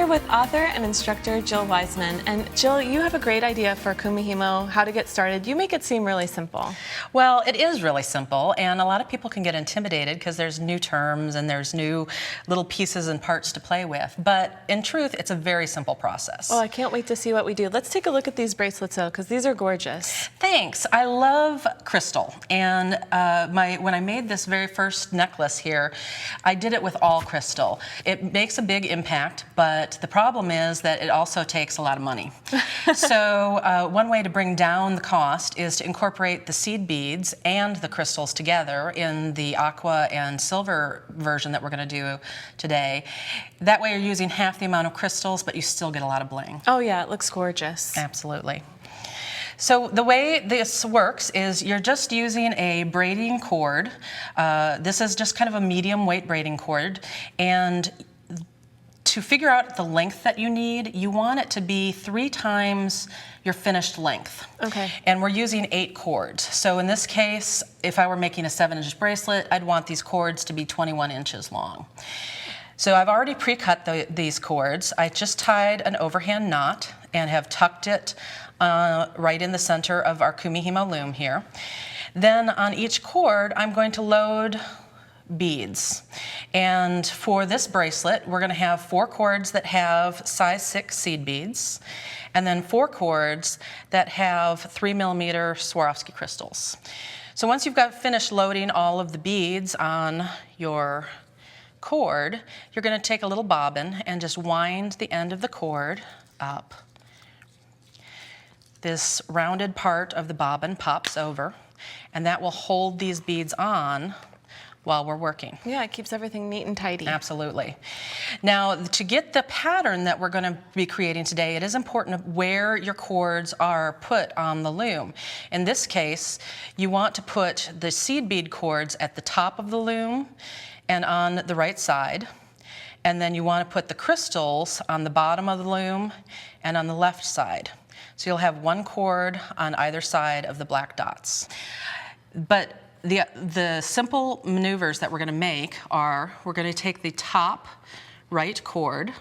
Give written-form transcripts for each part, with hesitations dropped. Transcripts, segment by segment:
here with author and instructor Jill Wiseman. And Jill, you have a great idea for Kumihimo, how to get started. You make it seem really simple. Well, it is really simple, and a lot of people can get intimidated because there's new terms and there's new little pieces and parts to play with. But in truth, it's a very simple process. Oh, I can't wait to see what we do. Let's take a look at these bracelets, though, because these are gorgeous. Thanks. I love crystal, and when I made this very first necklace here, I did it with all crystal. It makes a big impact, but the problem is that it also takes a lot of money. So one way to bring down the cost is to incorporate the seed beads and the crystals together in the aqua and silver version that we're going to do today. That way you're using half the amount of crystals, but you still get a lot of bling. Oh yeah, it looks gorgeous. Absolutely. So the way this works is you're just using a braiding cord. This is just kind of a medium weight braiding cord, and to figure out the length that you need, you want it to be 3 times your finished length. Okay. And we're using 8 cords. So in this case, if I were making a 7-inch bracelet, I'd want these cords to be 21 inches long. So I've already pre-cut these cords. I just tied an overhand knot and have tucked it right in the center of our Kumihimo loom here. Then on each cord, I'm going to load beads. And for this bracelet, we're going to have 4 cords that have size 6 seed beads, and then 4 cords that have 3mm Swarovski crystals. So once you've got finished loading all of the beads on your cord, you're going to take a little bobbin and just wind the end of the cord up. This rounded part of the bobbin pops over, and that will hold these beads on while we're working. Yeah, it keeps everything neat and tidy. Absolutely. Now, to get the pattern that we're going to be creating today, it is important where your cords are put on the loom. In this case, you want to put the seed bead cords at the top of the loom and on the right side. And then you want to put the crystals on the bottom of the loom and on the left side. So you'll have 1 cord on either side of the black dots. But the simple maneuvers that we're going to make are, we're going to take the top right cord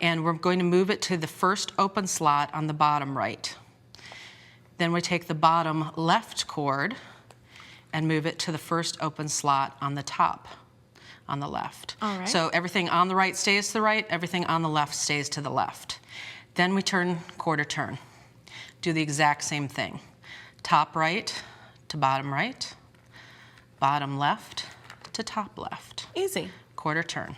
and we're going to move it to the first open slot on the bottom right. Then we take the bottom left cord and move it to the first open slot on the top on the left. All right. So everything on the right stays to the right, everything on the left stays to the left. Then we turn quarter turn. Do the exact same thing. Top right to bottom right, bottom left to top left. Easy. Quarter turn.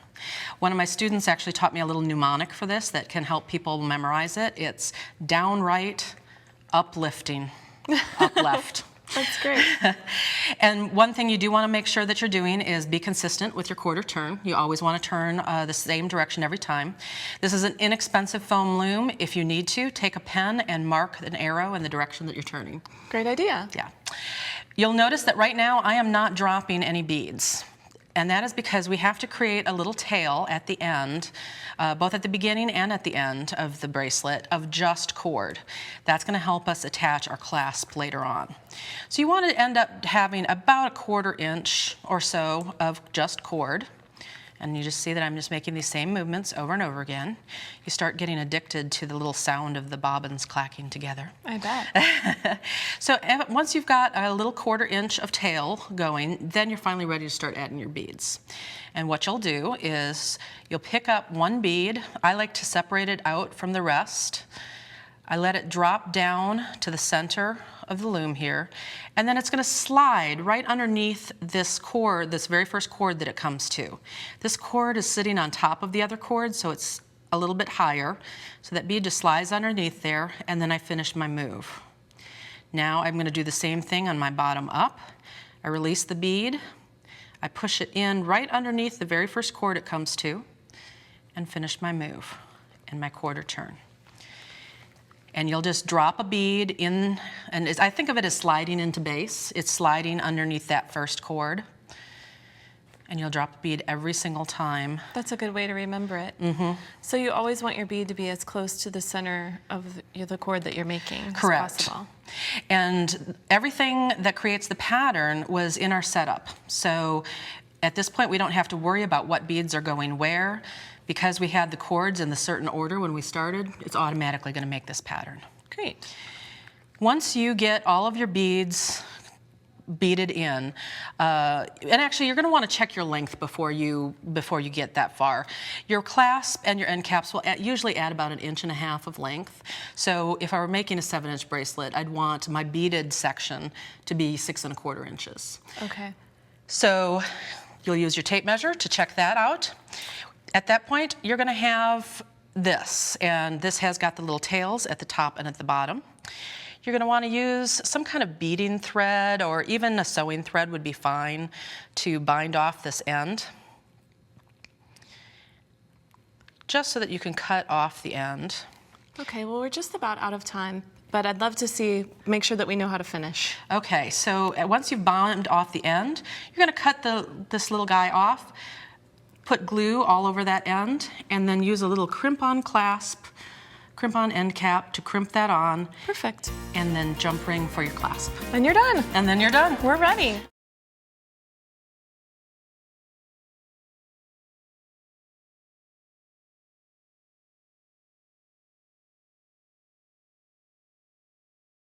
One of my students actually taught me a little mnemonic for this that can help people memorize it. It's down right, uplifting, up left. That's great. And one thing you do want to make sure that you're doing is be consistent with your quarter turn. You always want to turn the same direction every time. This is an inexpensive foam loom. If you need to, take a pen and mark an arrow in the direction that you're turning. Great idea. Yeah. You'll notice that right now I am not dropping any beads. And that is because we have to create a little tail at the end, both at the beginning and at the end of the bracelet, of just cord. That's going to help us attach our clasp later on. So you want to end up having about a 1/4 inch or so of just cord. And you just see that I'm just making these same movements over and over again. You start getting addicted to the little sound of the bobbins clacking together. I bet. So once you've got a little 1/4 inch of tail going, then you're finally ready to start adding your beads. And what you'll do is you'll pick up 1 bead. I like to separate it out from the rest. I let it drop down to the center of the loom here, and then it's going to slide right underneath this cord, this very first cord that it comes to. This cord is sitting on top of the other cord, so it's a little bit higher. So that bead just slides underneath there, and then I finish my move. Now I'm going to do the same thing on my bottom up. I release the bead, I push it in right underneath the very first cord it comes to, and finish my move and my quarter turn. And you'll just drop a bead in, and I think of it as sliding into base. It's sliding underneath that first cord. And you'll drop a bead every single time. That's a good way to remember it. Mm-hmm. So you always want your bead to be as close to the center of the cord that you're making Correct. as possible. And everything that creates the pattern was in our setup. So at this point, we don't have to worry about what beads are going where, because we had the cords in the certain order when we started, it's automatically going to make this pattern. Great. Once you get all of your beads beaded in, and actually you're going to want to check your length before you get that far. Your clasp and your end caps will usually add about 1.5 inches of length. So if I were making a 7-inch bracelet, I'd want my beaded section to be 6¼ inches. Okay. So you'll use your tape measure to check that out. At that point, you're going to have this, and this has got the little tails at the top and at the bottom. You're going to want to use some kind of beading thread, or even a sewing thread would be fine, to bind off this end, just so that you can cut off the end. Okay, well, we're just about out of time, but I'd love to make sure that we know how to finish. Okay, so once you've bound off the end, you're going to cut this little guy off, put glue all over that end, and then use a little crimp-on clasp, crimp-on end cap to crimp that on. Perfect. And then jump ring for your clasp. And you're done. And then you're done. We're ready.